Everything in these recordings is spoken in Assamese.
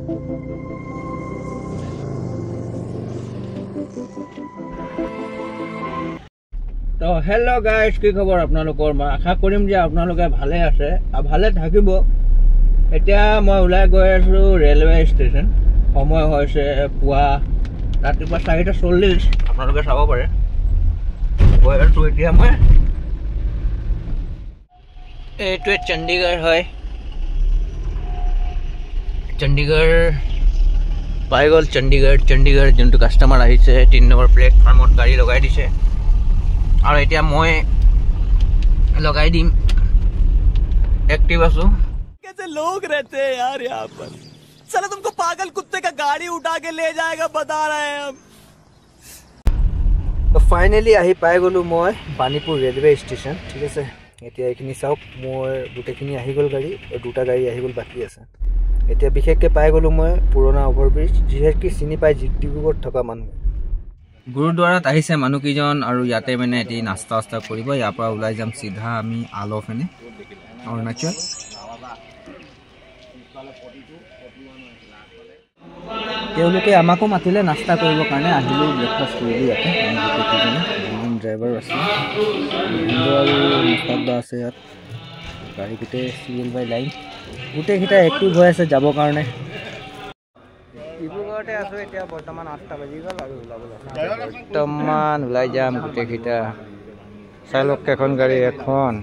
তো হেল্ল' গাইজ, কি খবৰ আপোনালোকৰ? মই আশা কৰিম যে আপোনালোকে ভালে আছে আৰু ভালে থাকিব। এতিয়া মই ওলাই গৈ আছোঁ ৰেলৱে ষ্টেচন। সময় হৈছে পুৱা ৰাতিপুৱা 4:40, আপোনালোকে চাব পাৰে। গৈ আছোঁ এতিয়া মই। এইটোৱে চণ্ডীগড় হয়। চণ্ডীগড় পাই গ'ল। চণ্ডীগড় যোনটো কাষ্টমাৰ আহিছে 3 নম্বৰ প্লেটফৰ্মত গাড়ী লগাই দিছে আৰু এতিয়া মই লগাই দিম। एक्टिव आसू। कैसे लोग रहते हैं यार यहाँ पर। साला तुमको पागल कुत्ते का गाड़ी उठा के ले जाएगा बता रहे हैं हम। तो फाइनली आही पाई गलो मैं बानीपुर रेलवे स्टेशन। ठीक है, এতিয়া এইখিনি চাওক, মোৰ গোটেইখিনি আহি গ'ল গাড়ী, দুটা গাড়ী আহি গ'ল, বাকী আছে। এতিয়া বিশেষকৈ পাই গ'লো মই পুৰণা অভাৰব্ৰিজ, যিহেতু চিনি পাই ডিব্ৰুগড়ত থকা মানুহ। গুৰুদ্বাৰাত আহিছে মানুহকেইজন আৰু ইয়াতে মানে এটি নাস্তা চাস্তা কৰিব। ইয়াৰ পৰা ওলাই যাম চিধা আমি আলফেনে অৰুণাচল। তেওঁলোকে আমাকো মাতিলে নাস্তা কৰিবৰ কাৰণে। আহিলোঁ, ব্ৰেকফাষ্ট কৰিলোঁ ইয়াতে। দুজন ড্ৰাইভাৰ আছে আৰু মুস্তাকবা আছে ইয়াত। গাড়ী গোটেই চিৰিয়েল বাই লাইন, গোটেইকেইটা এক্টিভ হৈ আছে যাবৰ কাৰণে। ডিব্ৰুগড়তে আছোঁ এতিয়া, বৰ্তমান 8টা বাজি গ'ল আৰু বৰ্তমান ওলাই যাম গোটেইকেইটা। চাই লওক কেইখন গাড়ী, 1,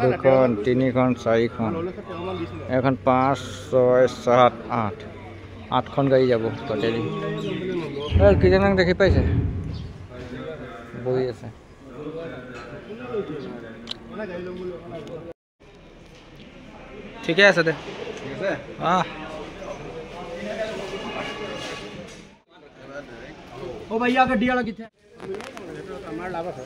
2, 3, 4, এখন 5, 6, 7, 8, 8খন গাড়ী যাব টোটেলি। কেইজনক দেখি পাইছে বহি আছে। ঠিকে আছে দে। ओ भैया गड्डी वाला किथे हमारा लाभ है।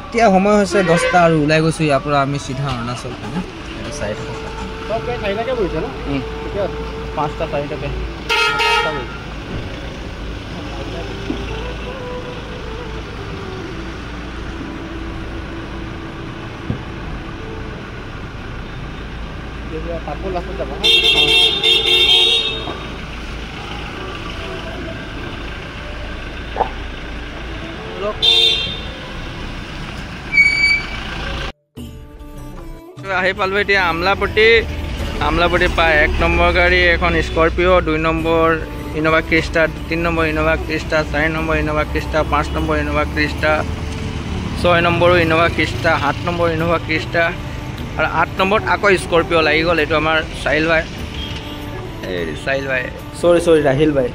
এতিয়া সময় হৈছে 10টা আৰু ওলাই গৈছোঁ ইয়াৰ পৰা আমি চিধা অৰুণাচল পিনে। চাই থাকক 5টা 4টাকে পাপু লাষ্টত যাব। আহি পালোঁ এতিয়া আমলাপট্টি পাই 1 নম্বৰ গাড়ী এখন স্কৰপিঅ', 2 নম্বৰ ইন'ভা ক্ৰিষ্টা, 3 নম্বৰ ইন'ভা ক্ৰিষ্টা, 4 নম্বৰ ইন'ভা ক্ৰিষ্টা, 5 নম্বৰ ইন'ভা ক্ৰিষ্টা, 6 নম্বৰো ইন'ভা ক্ৰিষ্টা, 7 নম্বৰ ইন'ভা ক্ৰিষ্টা আৰু 8 নম্বৰত আকৌ স্কৰপিঅ' লাগি গ'ল। এইটো আমাৰ চাহিল ভাই, চৰি ৰাহিল ভাই।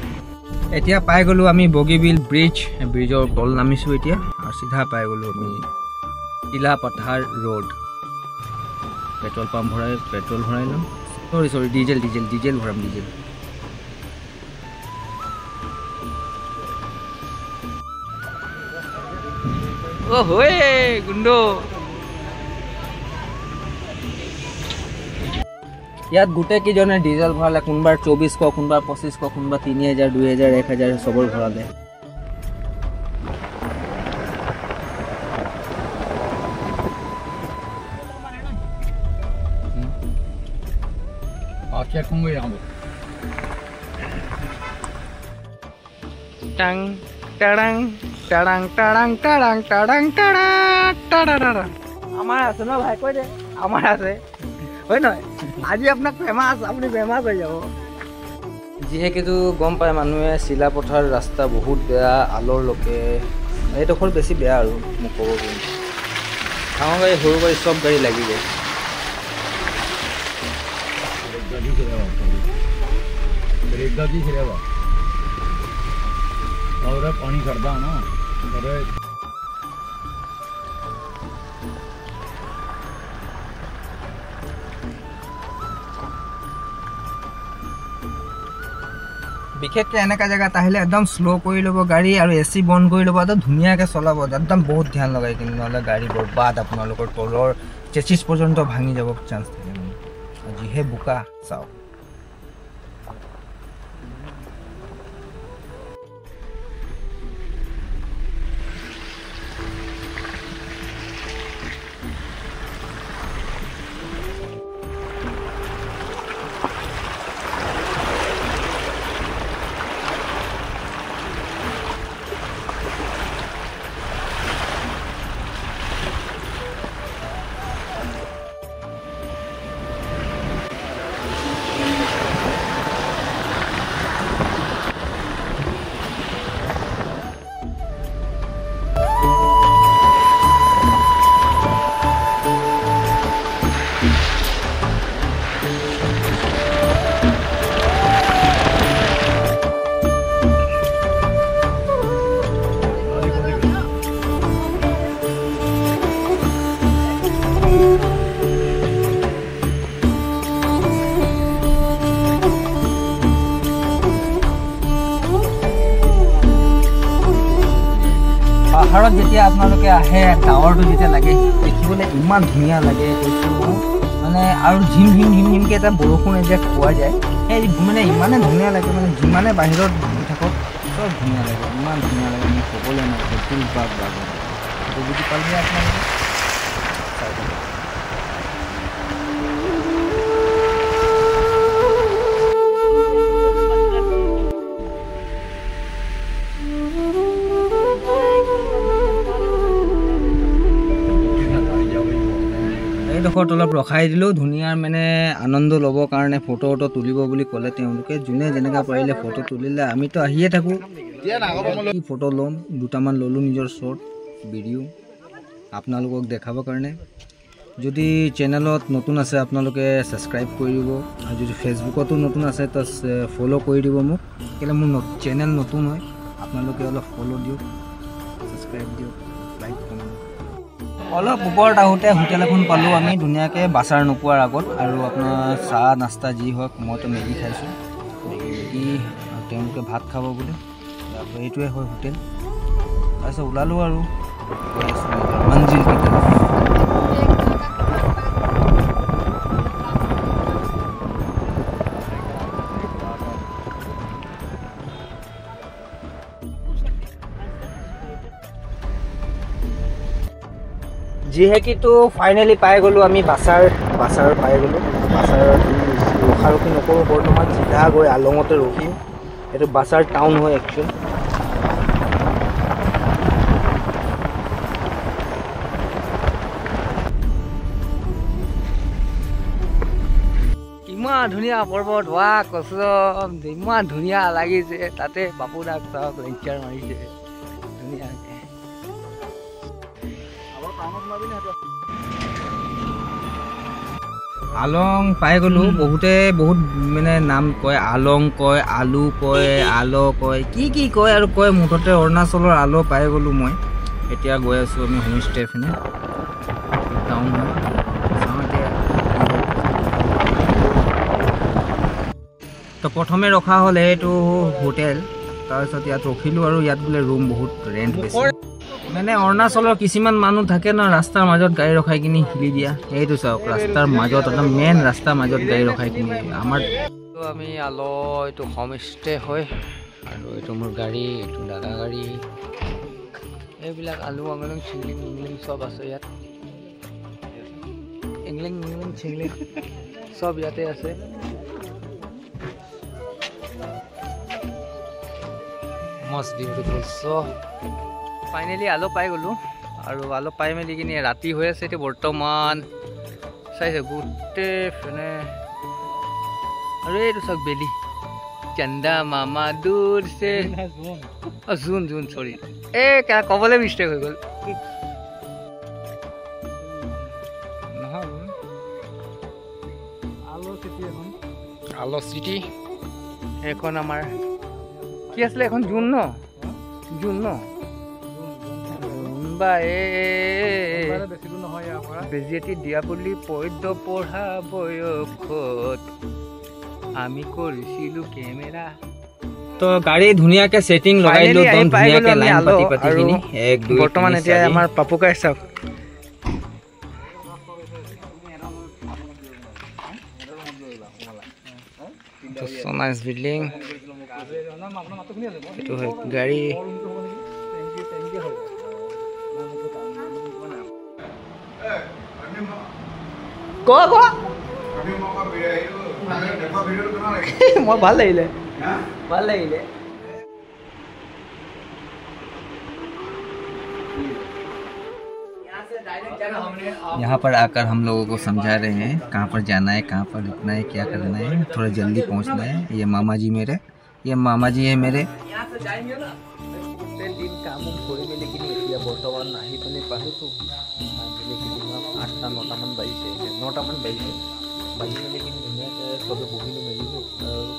এতিয়া পাই গ'লোঁ আমি বগীবিল ব্ৰিজৰ তল নামিছোঁ এতিয়া আৰু চিধা পাই গ'লোঁ আমি টিলা পাথাৰ ৰোড। পেট্ৰল পাম্প পেট্ৰল ভৰাই ল'ম। চৰি ডিজেল ভৰাম, ডিজেল। অ' হয় গুণ্ডো। ইয়াত গোটেইকেইজনে ডিজেল ভৰালে, কোনোবাৰ 2400, কোনোবাৰ 2500, কোনোবা 3000, 2000, 1000 চবৰ ভৰালে। আমাৰ আছে ন ভাই, কৈ দে আমাৰ আছে হয় নহয়। আজি আপোনাক ফেমাছ, আপুনি ফেমাছ হৈ যাব। যিহেতু গম পায় মানুহে চিলাপথাৰ ৰাস্তা বহুত বেয়া, আলৰলৈকে এইডোখৰ বেছি বেয়া আৰু মোক ক'ব গ'লে। ডাঙৰ গাড়ী সৰু গাড়ী চব গাড়ী লাগি যায়। पानी करदा ना বিশেষকৈ এনেকা জেগাত আহিলে একদম শ্ল' কৰি ল'ব গাড়ী আৰু AC বন্ধ কৰি ল'ব, একদম ধুনীয়াকৈ চলাব, একদম বহুত ধ্যান লগাই, কিন্তু নহ'লে গাড়ী বৰবাদ, আপোনালোকৰ তলৰ চেচিছ পৰ্যন্ত ভাঙি যাব চান্স থাকে। যিহে বোকা চাওক। পাহাৰত যেতিয়া আপোনালোকে আহে ডাৱৰটো যেতিয়া লাগে দেখিবলৈ ইমান ধুনীয়া লাগে কৈছোঁ মানে আৰু ঝিম ঝিমকৈ এটা বৰষুণ এতিয়া পোৱা যায় সেই মানে ইমানে ধুনীয়া লাগে মানে যিমানে বাহিৰত থাকক চব ধুনীয়া লাগে ইমান ধুনীয়া লাগে মোক ক'বলৈ নাই ফুল বাগ সেইটো বুজি পালে আপোনালোকে এইডোখৰত অলপ ৰখাই দিলোঁ ধুনীয়াৰ মানে আনন্দ ল'বৰ কাৰণে ফটো তুলিব বুলি ক'লে তেওঁলোকে যোনে যেনেকৈ পাৰিলে ফটো তুলিলে আমিতো আহিয়ে থাকোঁ কি ফটো ল'ম দুটামান ল'লোঁ নিজৰ শ্বৰ্ট ভিডিঅ' আপোনালোকক দেখাবৰ কাৰণে যদি চেনেলত নতুন আছে আপোনালোকে ছাবস্ক্ৰাইব কৰি দিব আৰু যদি ফেচবুকতো নতুন আছে তো ফ'ল' কৰি দিব মোক কেলৈ মোৰ চেনেল নতুন হয় আপোনালোকে অলপ ফ'ল' দিয়ক ছাবস্ক্ৰাইব দিয়ক লাইক কমেণ্ট অলপ ওপৰত আহোঁতে হোটেল এখন পালোঁ আমি ধুনীয়াকৈ বাছাৰ নোপোৱাৰ আগত আৰু আপোনাৰ চাহ নাস্তা যি হওক মইতো মেগী খাইছোঁ মেগী আৰু তেওঁলোকে ভাত খাব বুলি এইটোৱে হয় হোটেল তাৰপিছত ওলালোঁ আৰু গৈ আছোঁ মঞ্জিল কি তৰফ যিহেতু ফাইনেলি পাই গ'লোঁ আমি বাছাৰ পাই গ'লোঁ বাছাৰত ৰখাৰখি নকৰোঁ বৰ্তমান চিধা গৈ আলঙতে ৰখিম এইটো বাছাৰ টাউন হয় একচুৱেলি ইমান ধুনীয়া পৰ্বত হোৱা কচম ইমান ধুনীয়া লাগিছে তাতে বাপু দাক চাওক লেকচাৰ মাৰিছে ধুনীয়াকৈ আলং পাই গ'লোঁ বহুত মানে নাম কয় আলং কয় আলু কয় আল কয় কি কয় আৰু কয় মুঠতে অৰুণাচলৰ আল পাই গ'লোঁ মই এতিয়া গৈ আছোঁ আমি হোমষ্টে পিনে টাউন হয় তো প্ৰথমে ৰখা হ'ল এইটো হোটেল তাৰপিছত ইয়াত ৰখিলোঁ আৰু ইয়াত বোলে ৰুম বহুত ৰেণ্ট বেছি মানে অৰুণাচলৰ কিছুমান মানুহ থাকে ন ৰাস্তাৰ মাজত গাড়ী ৰখাই কিনি হিলি দিয়া এইটো চাওক ৰাস্তাৰ মাজত একদম মেইন ৰাস্তাৰ মাজত গাড়ী ৰখাই কিনি আমাৰ আমি আল এইটো হোমষ্টে হয় আৰু এইটো মোৰ গাড়ী এইটো দাদা গাড়ী এইবিলাক আলু আঙলিং চিংলিং চব আছে ইয়াত ইংলিং চিংলিং চব ইয়াতে আছে মষ্ট বিউটিফুল চ' ফাইনেলি আলু পাই গ'লোঁ আৰু আলু পাই মেলি কিনি ৰাতি হৈ আছে এতিয়া বৰ্তমান চাইছে গোটেই ফেনে আৰু এইটো চাওক বেলি চন্দা মামা দূৰ চে জোন চৰি এই ক'বলৈ মিষ্টেক হৈ গ'ল নহয় আলো চিটি এইখন আমাৰ কি আছিলে এখন জুন ন বা বেজিয়াতি দিয়া বুলি পদ্য পঢ়া বয়সত আমি কৰিছিলোঁ কেমেৰা তো গাড়ী ধুনীয়াকৈ ছেটিং লগাই দিলোঁ ধুনীয়াকৈ লাইন পাতি কিনি বৰ্তমান এতিয়া আমাৰ পাপুকাই চাওক so nice building itu gari ko মই ভাল লাগিলে यहाँ पर आकर हम लोगों को समझा रहे हैं कहाँ पर जाना है कहाँ पर रुकना है क्या करना है थोड़ा जल्दी पहुँचना है ये मामा जी है मेरे दिन काम কৰি মেলি কিনি এতিয়া বৰ্তমান আহি পিনে পাইছোঁ 8-9মান বাজিছে বাজি মেলি কিনি ধুনীয়াকৈ চবে বহিলোঁ মেলিলোঁ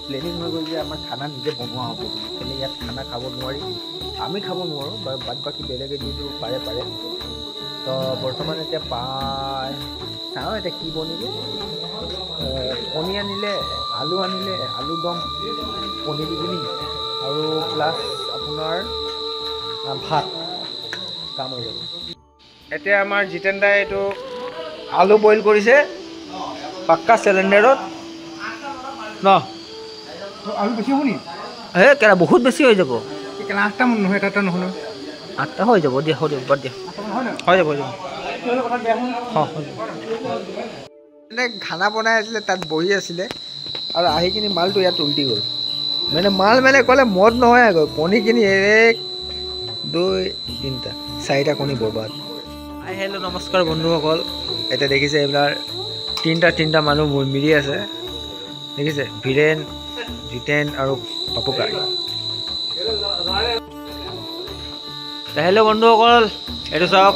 প্লেনিং হৈ গ'ল যে আমাৰ খানা নিজে বনোৱা হ'ব বুলি ইয়াত খানা খাব নোৱাৰি আমি খাব নোৱাৰোঁ বাদ বাকী বেলেগে যিটো পাৰে তো বৰ্তমান এতিয়া চাওঁ এতিয়া কি বনিব কণী আনিলে আলু দম কণী দি কিনি আৰু প্লাছ আপোনাৰ ভাত কাম হৈ যাব। এতিয়া আমাৰ জিতেন দাই এইটো আলু বইল কৰিছে পাক্কা চিলিণ্ডাৰত ন। আলু বেছি হ'ব নি? হে কেৰা বহুত বেছি হৈ যাব। 8টামান নহয়, এটা নহয় 8টা হৈ যাব দিয়া, হৈ যাব বাদ দিয়া, হৈ যাব হৈ যাব। মানে খানা বনাই আছিলে, তাত বহি আছিলে আৰু আহি কিনি মালটো ইয়াত উল্টি গ'ল। মানে মাল মানে ক'লে মদ নহয় আকৌ, কণীখিনি 1 2 3টা 4টা কণী বৰবাদ। হেল্ল' নমস্কাৰ বন্ধুসকল, এতিয়া দেখিছে এইবিলাক তিনিটা মানুহ মিলি আছে, দেখিছে বীৰেন, জিতেন আৰু পাপু কাই। হেল্ল' বন্ধুসকল, এইটো চাওক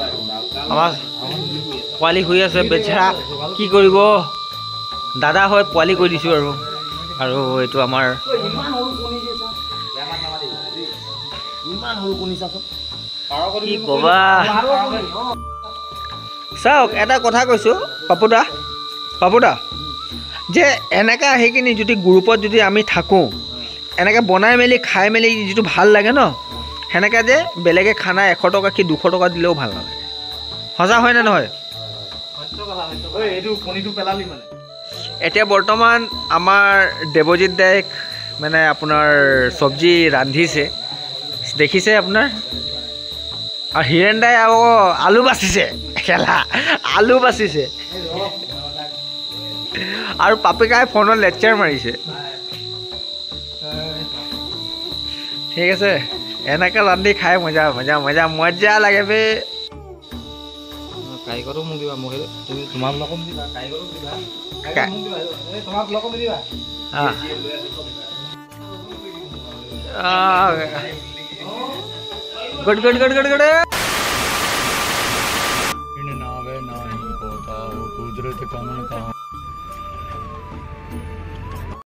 আমাৰ পোৱালি শুই আছে বেচেৰা, কি কৰিব দাদা হয় পোৱালি কৈ দিছোঁ আৰু এইটো আমাৰ কি ক'বা। চাওক এটা কথা কৈছোঁ পাপুদা যে এনেকৈ আহি কিনি যদি গ্ৰুপত যদি আমি থাকোঁ, এনেকৈ বনাই মেলি খাই মেলি যিটো ভাল লাগে ন, সেনেকৈ যে বেলেগে খানা 100 টকা কি 200 টকা দিলেও ভাল নালাগে। সঁচা হয়নে নহয়? এতিয়া বৰ্তমান আমাৰ দেৱজিৎ দাইক মানে আপোনাৰ চব্জি ৰান্ধিছে, দেখিছে আপোনাৰ। আৰু হীৰেণ দাই আকৌ আলু বাচিছে, আলু বাচিছে। আৰু পাপিকাই ফোনত লেকচাৰ মাৰিছে। ঠিক আছে, এনেকৈ ৰান্ধি খাই মজা মজা মজা মজা লাগে বে। কাৰিকৰো মোক দিবা, মোক তুমি তোমালোকক দিবা, কাৰিকৰক দিবা, তোমালোকক দিবা। Good good good good good.